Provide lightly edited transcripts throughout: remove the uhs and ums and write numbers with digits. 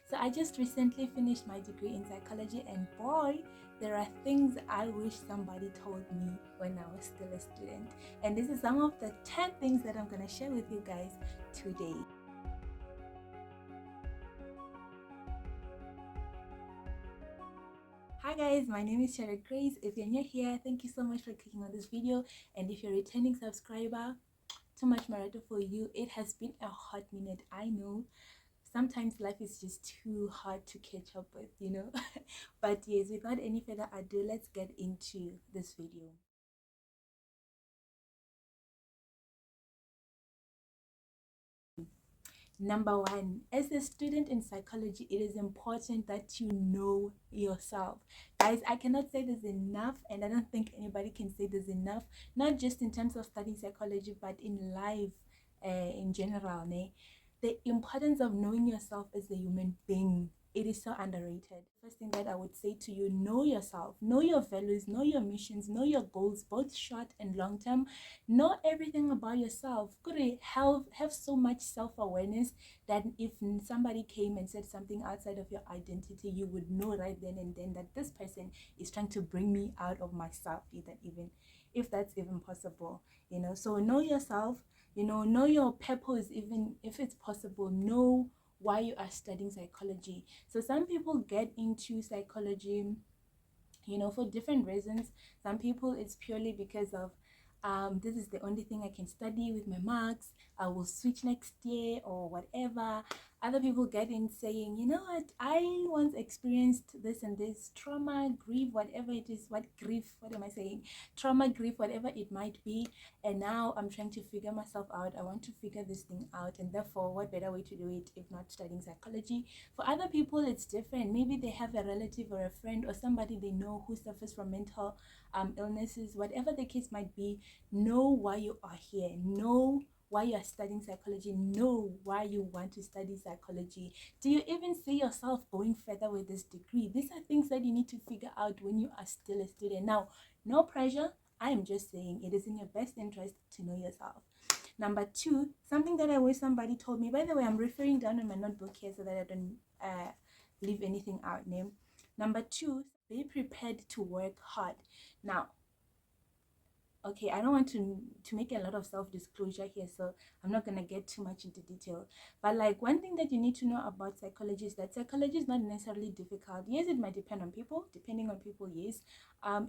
So I just recently finished my degree in psychology, and boy, there are things I wish somebody told me when I was still a student. And this is some of the 10 things that I'm going to share with you guys today. Hi guys, my name is Sherry Grace. If you're new here, thank you so much for clicking on this video. And if you're a returning subscriber, too much marathon for you. It has been a hot minute, I know. Sometimes life is just too hard to catch up with, you know. But yes, without any further ado, let's get into this video. Number one, as a student in psychology, it is important that you know yourself. Guys, I cannot say this enough, and I don't think anybody can say this enough, not just in terms of studying psychology, but in life in general. The importance of knowing yourself as a human being, it is so underrated. First thing that I would say to you, know yourself, know your values, know your missions, know your goals, both short and long term. Know everything about yourself. Could have so much self-awareness that if somebody came and said something outside of your identity, you would know right then and then that this person is trying to bring me out of myself, even if that's even possible, you know. So know yourself, you know your purpose, even if it's possible. Know why you are studying psychology. So some people get into psychology, you know, for different reasons. Some people it's purely because of this is the only thing I can study with my marks, I will switch next year or whatever. Other people get in saying, you know what, I once experienced this and this trauma, grief, whatever it is, what am I saying, trauma, grief, whatever it might be, and now I'm trying to figure myself out. I want to figure this thing out, and therefore what better way to do it if not studying psychology? For other people it's different. Maybe they have a relative or a friend or somebody they know who suffers from mental illnesses. Whatever the case might be, know why you are here, know why you are studying psychology, know why you want to study psychology. Do you even see yourself going further with this degree? These are things that you need to figure out when you are still a student. Now, no pressure, I am just saying it is in your best interest to know yourself. Number two, something that I wish somebody told me. By the way, I'm referring down in my notebook here so that I don't leave anything out. Name. Number two, be prepared to work hard. Now, okay, I don't want to make a lot of self-disclosure here, so I'm not going to get too much into detail. But like, one thing that you need to know about psychology is that psychology is not necessarily difficult. Yes, it might depend on people. Depending on people, yes.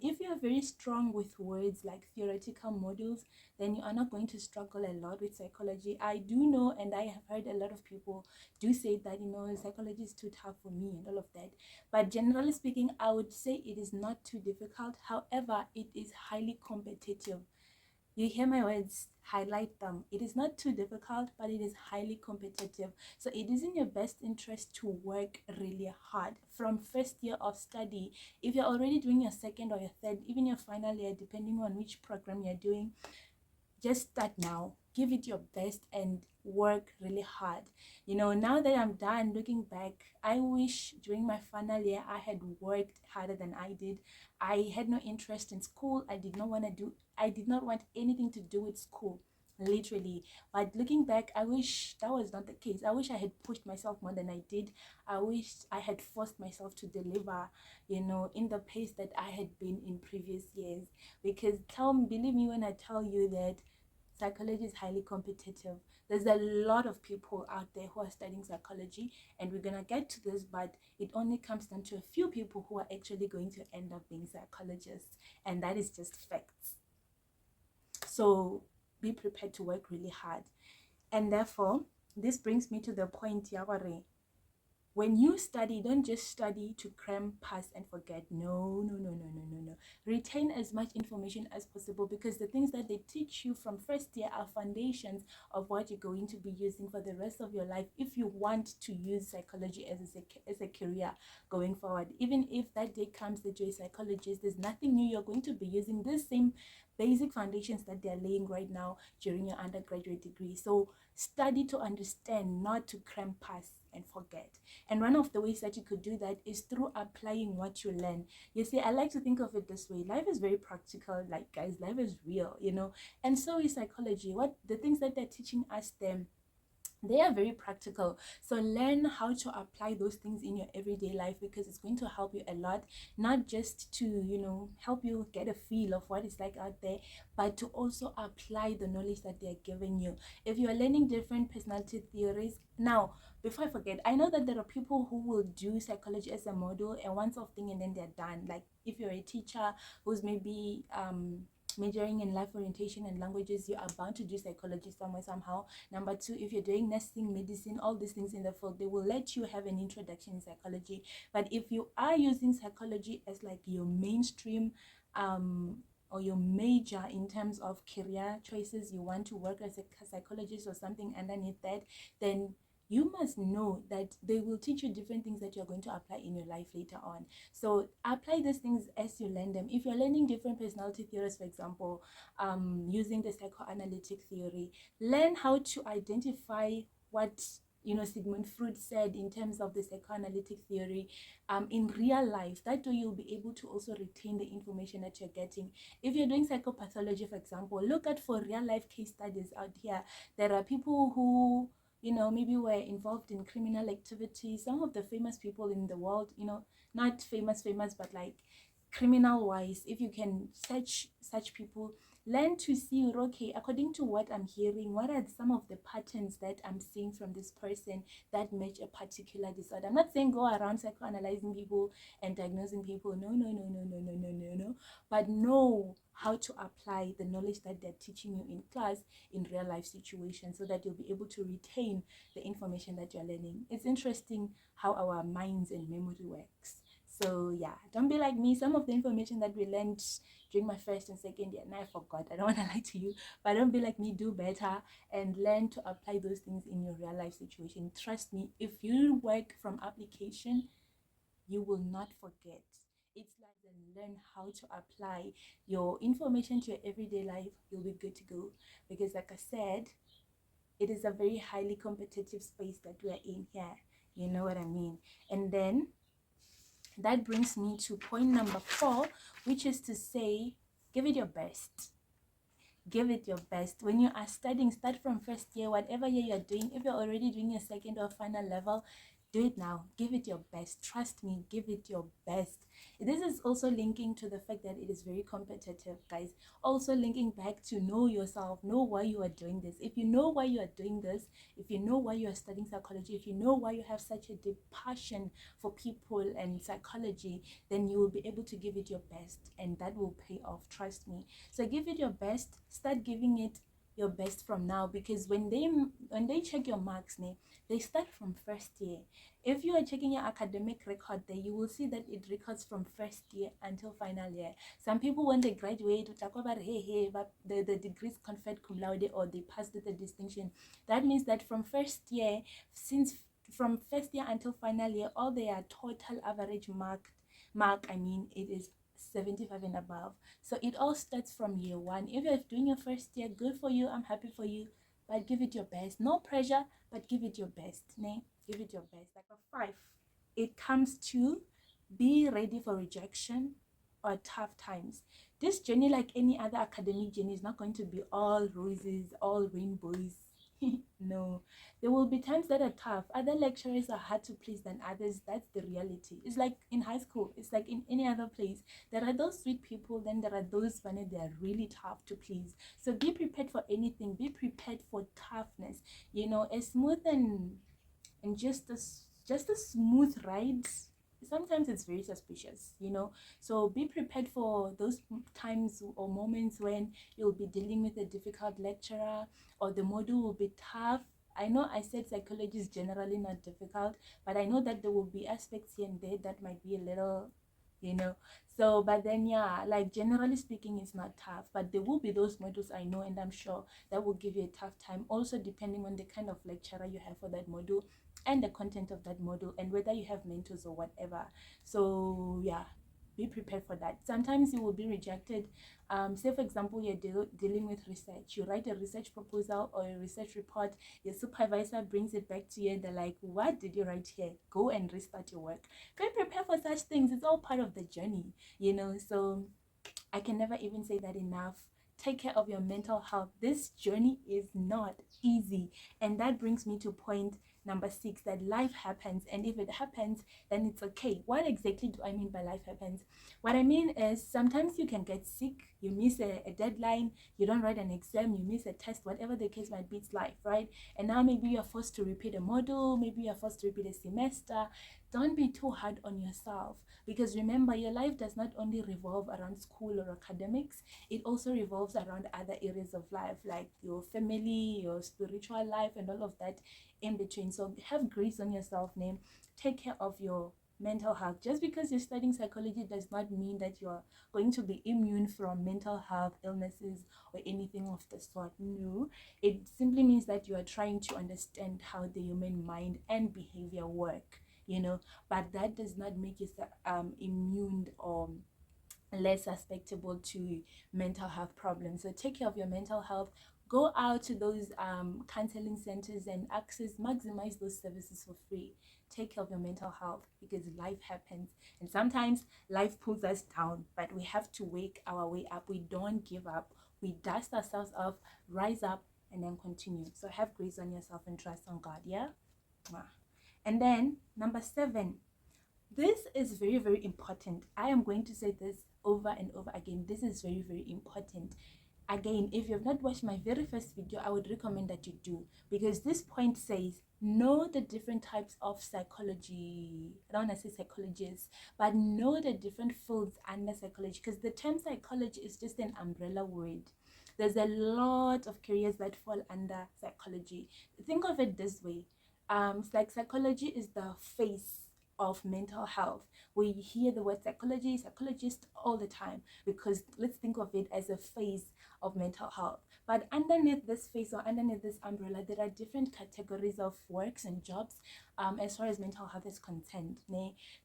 If you are very strong with words like theoretical modules, then you are not going to struggle a lot with psychology. I do know, and I have heard a lot of people do say that, you know, psychology is too tough for me and all of that. But generally speaking, I would say it is not too difficult. However, it is highly competitive. You hear my words, highlight them. It is not too difficult, but it is highly competitive. So it is in your best interest to work really hard from first year of study. If you're already doing your second or your third, even your final year, depending on which program you're doing, just start now, give it your best and work really hard. You know, now that I'm done looking back, I wish during my final year I had worked harder than I did. I had no interest in school. I did not want anything to do with school, literally. But looking back, I wish that was not the case. I wish I had pushed myself more than I did. I wish I had forced myself to deliver, you know, in the pace that I had been in previous years. Because believe me when I tell you that psychology is highly competitive. There's a lot of people out there who are studying psychology, and we're gonna get to this, but it only comes down to a few people who are actually going to end up being psychologists, and that is just facts. So be prepared to work really hard. And therefore, this brings me to the point, Yawari. When you study, don't just study to cram, pass, and forget. No, no, no, no, no, no, no. Retain as much information as possible, because the things that they teach you from first year are foundations of what you're going to be using for the rest of your life if you want to use psychology as a career going forward. Even if that day comes that you're a psychologist, there's nothing new. You're going to be using the same basic foundations that they're laying right now during your undergraduate degree. So study to understand, not to cram, pass, and forget. And one of the ways that you could do that is through applying what you learn. You see, I like to think of it this way. Life is very practical. Like, guys, life is real, you know. And so is psychology. What the things that they're teaching us them, They are very practical, so learn how to apply those things in your everyday life, because it's going to help you a lot, not just to, you know, help you get a feel of what it's like out there, but to also apply the knowledge that they're giving you. If you're learning different personality theories now, before I forget, I know that there are people who will do psychology as a module and one sort of thing and then they're done. Like if you're a teacher who's maybe majoring in life orientation and languages, you are bound to do psychology somewhere somehow. Number two, if you're doing nursing, medicine, all these things in the field, they will let you have an introduction in psychology. But if you are using psychology as like your mainstream or your major in terms of career choices, you want to work as a psychologist or something underneath that, then you must know that they will teach you different things that you're going to apply in your life later on. So apply these things as you learn them. If you're learning different personality theories, for example, using the psychoanalytic theory, learn how to identify what, you know, Sigmund Freud said in terms of the psychoanalytic theory in real life. That way you'll be able to also retain the information that you're getting. If you're doing psychopathology, for example, look at for real life case studies out here. There are people who, you know, maybe were involved in criminal activity. Some of the famous people in the world, you know, not famous but like criminal wise, if you can search such people, learn to see, okay, according to what I'm hearing, what are some of the patterns that I'm seeing from this person that match a particular disorder. I'm not saying go around psychoanalyzing people and diagnosing people, no, but know how to apply the knowledge that they're teaching you in class in real life situations, so that you'll be able to retain the information that you're learning. It's interesting how our minds and memory works. So yeah, don't be like me. Some of the information that we learned during my first and second year, now I forgot. I don't want to lie to you, but don't be like me. Do better and learn to apply those things in your real life situation. Trust me, if you work from application, you will not forget. It's like then learn how to apply your information to your everyday life. You'll be good to go, because like I said, it is a very highly competitive space that we are in here. You know what I mean? And then that brings me to point number 4, which is to say, give it your best. Give it your best. When you are studying, start from first year, whatever year you're doing. If you're already doing your second or final level, do it now. Give it your best. Trust me, give it your best. This is also linking to the fact that it is very competitive, guys. Also linking back to know yourself, know why you are doing this. If you know why you are doing this, if you know why you are studying psychology, if you know why you have such a deep passion for people and psychology, then you will be able to give it your best, and that will pay off. Trust me. So give it your best. Start giving it your best from now, because when they check your marks, they start from first year. If you are checking your academic record there, you will see that it records from first year until final year. Some people, when they graduate, but the degrees conferred cum laude, or they passed with a distinction. That means that from first year, from first year until final year, all their total average mark, it is 75 and above. So it all starts from year 1. If you're doing your first year, good for you. I'm happy for you. But give it your best. No pressure, but give it your best. Give it your best. Like a 5. It comes to be ready for rejection or tough times. This journey, like any other academic journey, is not going to be all roses, all rainbows. No, there will be times that are tough. Other lecturers are hard to please than others. That's the reality. It's like in high school, it's like in any other place. There are those sweet people, then there are those funny, they are really tough to please. So be prepared for anything. Be prepared for toughness. You know, a smooth and just a smooth ride, sometimes it's very suspicious, you know. So be prepared for those times or moments when you'll be dealing with a difficult lecturer, or the module will be tough. I know I said psychology is generally not difficult, but I know that there will be aspects here and there that might be a little, you know. So but then yeah, like generally speaking, it's not tough, but there will be those modules, I know, and I'm sure that will give you a tough time, also depending on the kind of lecturer you have for that module and the content of that module, and whether you have mentors or whatever. So yeah, be prepared for that. Sometimes you will be rejected. Say for example, you're dealing with research. You write a research proposal or a research report. Your supervisor brings it back to you, and they're like, what did you write here? Go and restart your work. Be prepared for such things. It's all part of the journey, you know. So I can never even say that enough. take care of your mental health. This journey is not easy, and that brings me to point number 6, that life happens, and if it happens, then it's okay. What exactly do I mean by life happens? What I mean is sometimes you can get sick, you miss a deadline, you don't write an exam, you miss a test, whatever the case might be, it's life, right? And now maybe you're forced to repeat a module, maybe you're forced to repeat a semester. Don't be too hard on yourself, because remember, your life does not only revolve around school or academics, it also revolves around other areas of life, like your family, your spiritual life, and all of that in between. So have grace on yourself, name. Take care of your mental health. Just because you're studying psychology does not mean that you're going to be immune from mental health illnesses or anything of the sort. No, it simply means that you are trying to understand how the human mind and behavior work, you know, but that does not make you immune or less susceptible to mental health problems. So take care of your mental health. Go out to those counseling centers and maximize those services for free. Take care of your mental health, because life happens, and sometimes life pulls us down, but we have to wake our way up. We don't give up, we dust ourselves off, rise up, and then continue. So have grace on yourself and trust on God. Yeah. And then number 7, this is very, very important. I am going to say this over and over again. This is very, very important. Again, if you have not watched my very first video, I would recommend that you do, because this point says know the different types of psychology. I don't want to say psychologists, but know the different fields under psychology, because the term psychology is just an umbrella word. There's a lot of careers that fall under psychology. Think of it this way. Like psychology is the face of mental health. We hear the word psychology, psychologist all the time, because let's think of it as a face of mental health. But underneath this face, or underneath this umbrella, there are different categories of works and jobs as far as mental health is concerned.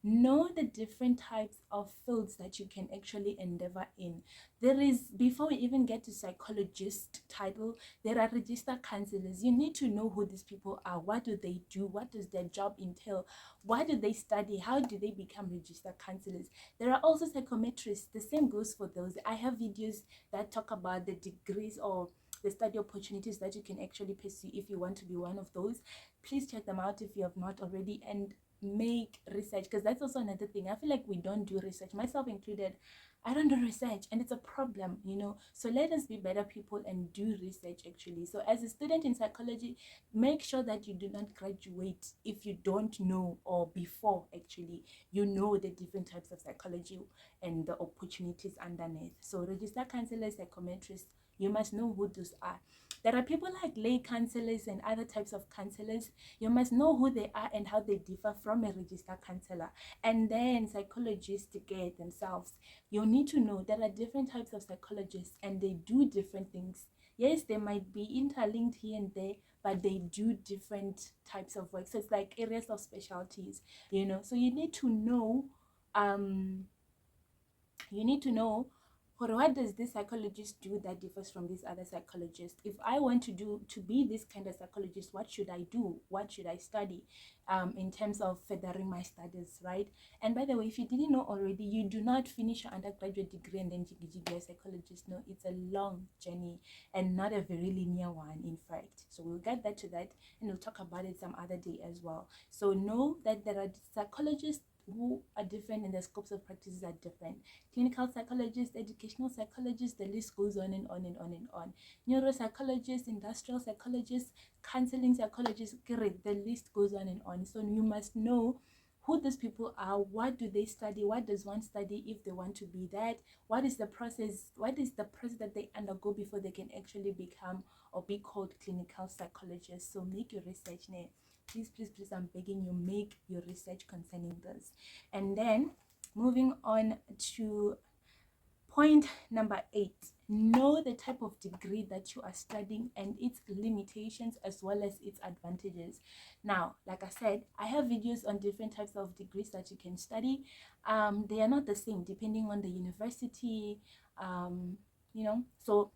Know the different types of fields that you can actually endeavor in. There is, before we even get to psychologist title, there are registered counselors. You need to know who these people are. What do they do? What does their job entail? What do they study? How do they become registered counselors? There are also psychometrists. The same goes for those. I have videos that talk about the degrees or the study opportunities that you can actually pursue if you want to be one of those. Please check them out if you have not already, and make research, because that's also another thing. I feel like we don't do research, myself included. I don't do research, and it's a problem, you know. So let us be better people and do research actually. So as a student in psychology, make sure that you do not graduate if you don't know, or before actually you know the different types of psychology and the opportunities underneath. So register counselors, psychometrists, you must know who those are. There are people like lay counselors and other types of counselors. You must know who they are and how they differ from a registered counselor. And then psychologists get themselves. You need to know there are different types of psychologists, and they do different things. Yes, they might be interlinked here and there, but they do different types of work. So it's like areas of specialties, you know. So you need to know, what does this psychologist do that differs from this other psychologist? If I want to be this kind of psychologist, what should I do? What should I study in terms of furthering my studies, right? And by the way, if you didn't know already, you do not finish your undergraduate degree and then be a psychologist. No, it's a long journey and not a very linear one, in fact. So we'll get back to that, and we'll talk about it some other day as well. So know that there are psychologists who are different, and the scopes of practices are different. Clinical psychologists, educational psychologists, the list goes on and on and on and on. Neuropsychologists, industrial psychologists, counseling psychologists, the list goes on and on. So you must know who these people are, what do they study, what does one study if they want to be that, what is the process that they undergo before they can actually become or be called clinical psychologists. So make your research now. Please, I'm begging you, make your research concerning this. And then moving on to point number 8, know the type of degree that you are studying and its limitations as well as its advantages. Now, like I said, I have videos on different types of degrees that you can study. They are not the same depending on the university, you know. So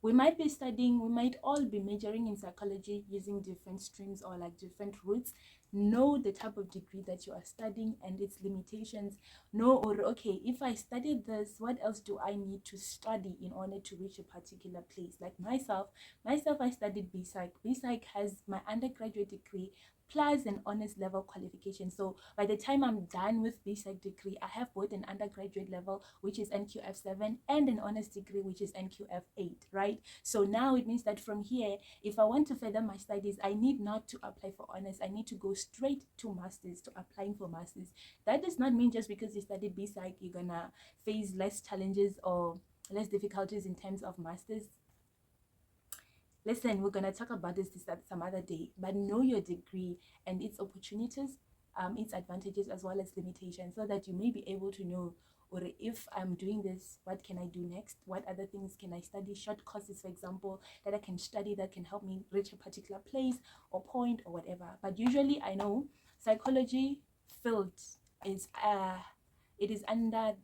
we might be studying, we might all be majoring in psychology using different streams or like different routes. Know the type of degree that you are studying and its limitations. Know, or okay, if I study this, what else do I need to study in order to reach a particular place? Like myself, I studied bpsych. Bpsych has my undergraduate degree plus an honors level qualification. So by the time I'm done with bpsych degree, I have both an undergraduate level, which is NQF7, and an honors degree, which is NQF8, right? So now it means that from here, if I want to further my studies, I need not to apply for honors. I need to go straight to masters, to applying for masters. That does not mean just because you studied bpsych, you're gonna face less challenges or less difficulties in terms of masters. Listen, we're going to talk about this some other day, but know your degree and its opportunities, its advantages as well as limitations, so that you may be able to know, or if I'm doing this, what can I do next? What other things can I study? Short courses, for example, that I can study that can help me reach a particular place or point or whatever. But usually I know psychology field is it is under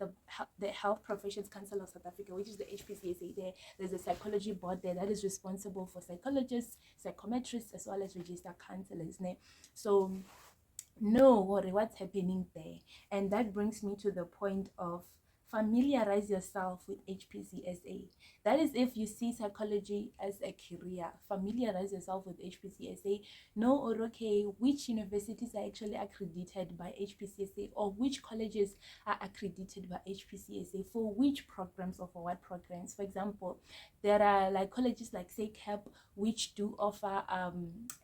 the Health Professions Council of South Africa, which is the HPCSA. There's a psychology board there that is responsible for psychologists, psychometrists, as well as registered counselors. So know what's happening there. And that brings me to the point of familiarize yourself with HPCSA. That is, if you see psychology as a career, familiarize yourself with HPCSA. Know, or okay, which universities are actually accredited by HPCSA, or which colleges are accredited by HPCSA for which programs or for what programs. For example, there are like colleges like SACAP, which do offer a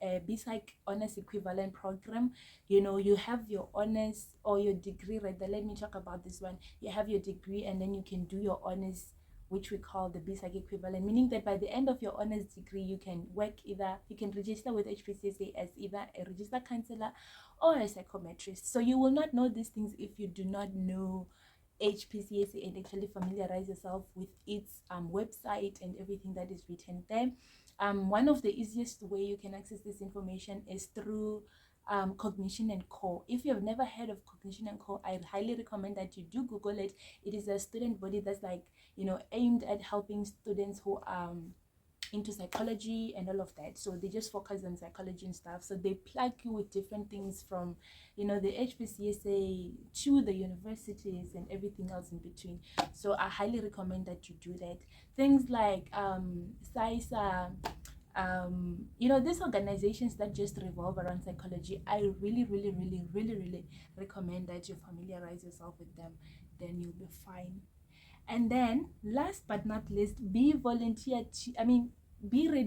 bpsych honors equivalent program. You know, you have your honors or your degree, rather. Let me talk about this one. You have your degree and then you can do your honors, which we call the bpsych equivalent, meaning that by the end of your honors degree, you can register with HPCSA as either a registered counselor or a psychometrist. So you will not know these things if you do not know HPCSA and actually familiarize yourself with its website and everything that is written there. One of the easiest way you can access this information is through Cognition and Co. If you have never heard of Cognition and Co, I highly recommend that you do Google it. It is a student body that's like, you know, aimed at helping students who are into psychology and all of that. So they just focus on psychology and stuff. So they plug you with different things from, you know, the HPCSA to the universities and everything else in between. So I highly recommend that you do that. Things like SAISA, you know, these organizations that just revolve around psychology, I really recommend that you familiarize yourself with them. Then you'll be fine. And then last but not least, be ready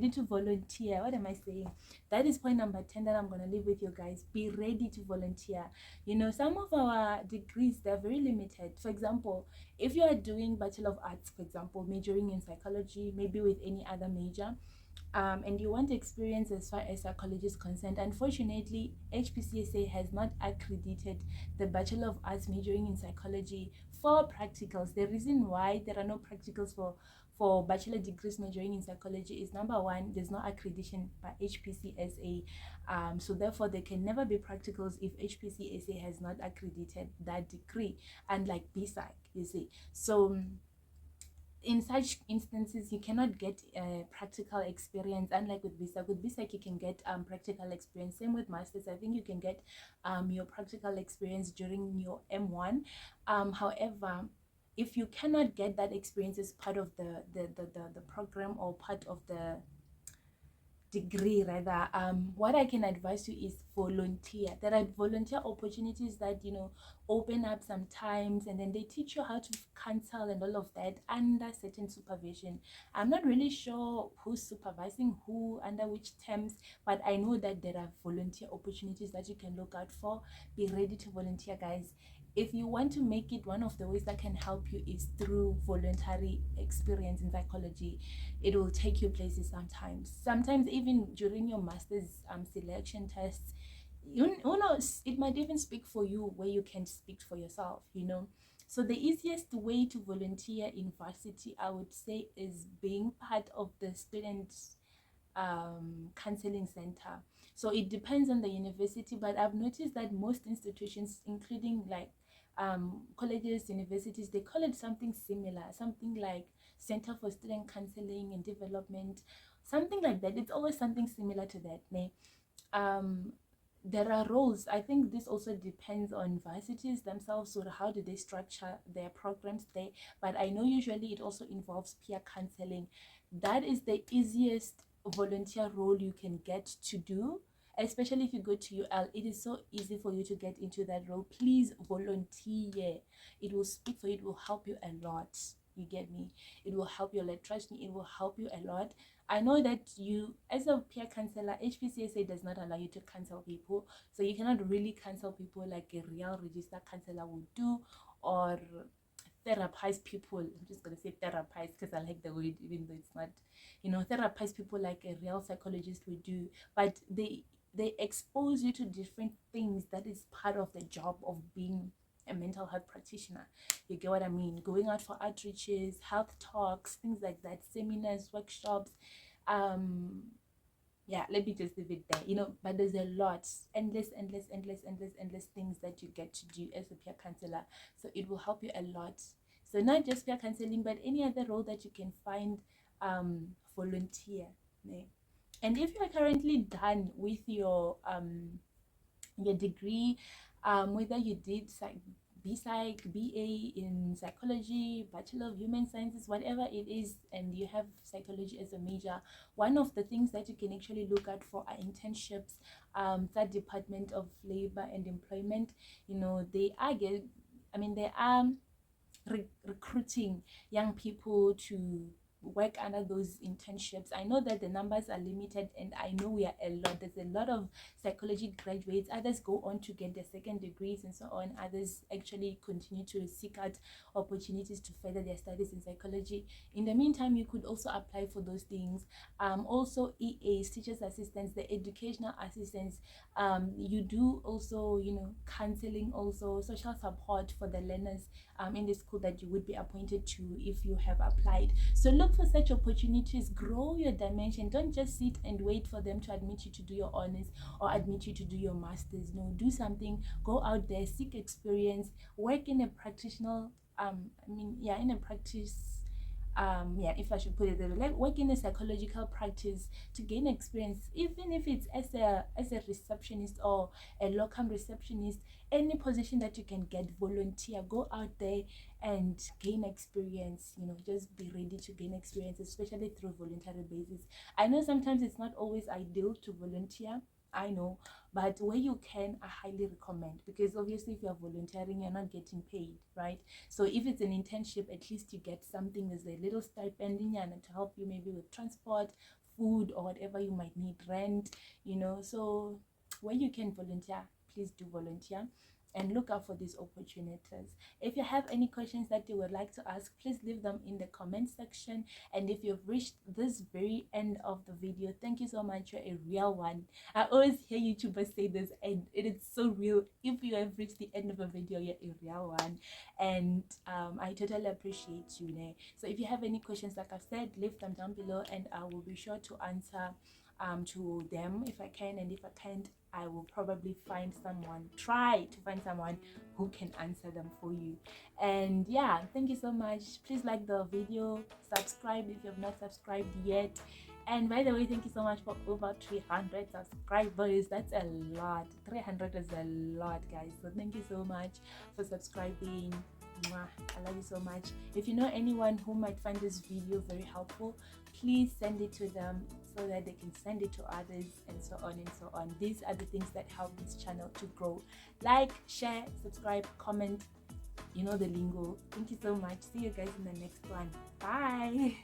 to volunteer. What am I saying? That is point number 10 that I'm going to leave with you guys. Be ready to volunteer. You know, some of our degrees, they're very limited. For example, if you are doing Bachelor of Arts, for example, majoring in psychology, maybe with any other major, and you want experience as far as psychology is concerned, unfortunately, HPCSA has not accredited the Bachelor of Arts majoring in psychology for practicals. The reason why there are no practicals for bachelor degrees majoring in psychology is, number one, there's no accreditation by HPCSA. So therefore, there can never be practicals if HPCSA has not accredited that degree, unlike bpsych, you see. So in such instances, you cannot get practical experience, unlike with bpsych. With bpsych, you can get practical experience. Same with masters. I think you can get your practical experience during your M1. However, if you cannot get that experience as part of the program or part of the degree, rather, what I can advise you is volunteer. There are volunteer opportunities that, you know, open up sometimes, and then they teach you how to counsel and all of that under certain supervision. I'm not really sure who's supervising who, under which terms, but I know that there are volunteer opportunities that you can look out for. Be ready to volunteer, guys. If you want to make it, one of the ways that can help you is through voluntary experience in psychology. It will take you places sometimes even during your master's selection tests. Who knows, it might even speak for you where you can speak for yourself, you know. So the easiest way to volunteer in varsity, I would say, is being part of the student counseling center. So it depends on the university, but I've noticed that most institutions, including like colleges, universities, they call it something similar, something like Center for Student Counseling and Development, something like that. It's always something similar to that. There are roles. I think this also depends on varsities themselves, so how do they structure their programs there. But I know usually it also involves peer counseling. That is the easiest volunteer role you can get to do, especially if you go to UL. It is so easy for you to get into that role. Please volunteer. It will speak for you. It will help you a lot. You get me? It will help you a lot. Trust me, it will help you a lot. I know that you, as a peer counselor, HPCSA does not allow you to cancel people, so you cannot really cancel people like a real registered counselor would do, or therapize people. I'm just gonna say therapize because I like the word, even though it's not, therapize people like a real psychologist would do. But they expose you to different things that is part of the job of being a mental health practitioner. You get what I mean? Going out for outreaches, health talks, things like that, seminars, workshops. Yeah, let me just leave it there. But there's a lot, endless things that you get to do as a peer counselor. So it will help you a lot. So not just peer counseling, but any other role that you can find, volunteer. And if you are currently done with your degree, whether you did BPsych, BA in psychology, Bachelor of Human Sciences, whatever it is, and you have psychology as a major, one of the things that you can actually look at for are internships. That Department of Labor and Employment, they are recruiting young people to work under those internships. I know that the numbers are limited, and I know we are a lot. There's a lot of psychology graduates. Others go on to get their second degrees and so on. Others actually continue to seek out opportunities to further their studies in psychology. In the meantime, you could also apply for those things. Also EAs, teachers assistants, the educational assistants. You do also, counseling, also social support for the learners in the school that you would be appointed to if you have applied. So look for such opportunities, grow your dimension. Don't just sit and wait for them to admit you to do your honors or admit you to do your masters. No, do something, go out there, seek experience, work in a practitioner, if I should put it there, like work in a psychological practice to gain experience, even if it's as a receptionist or a locum receptionist. Any position that you can get, volunteer, go out there and gain experience. Just be ready to gain experience, especially through voluntary basis. I know sometimes it's not always ideal to volunteer, I know, but where you can, I highly recommend, because obviously if you're volunteering, you're not getting paid, right? So if it's an internship, at least you get something. There's a little stipend in and to help you maybe with transport, food, or whatever you might need, rent, so where you can volunteer, please do volunteer and look out for these opportunities. If you have any questions that you would like to ask, please leave them in the comment section. And if you've reached this very end of the video, thank you so much. You're a real one. I always hear YouTubers say this, and it is so real. If you have reached the end of a video, you're a real one, and I totally appreciate you. So if you have any questions, like I've said, leave them down below and I will be sure to answer to them if I can, and if I can't, I will probably try to find someone who can answer them for you. And yeah, thank you so much. Please like the video, subscribe if you have not subscribed yet. And by the way, thank you so much for over 300 subscribers. That's a lot. 300 is a lot, guys. So thank you so much for subscribing. I love you so much. If you know anyone who might find this video very helpful, please send it to them so that they can send it to others, and so on and so on. These are the things that help this channel to grow. Like, share, subscribe, comment, the lingo. Thank you so much. See you guys in the next one. Bye.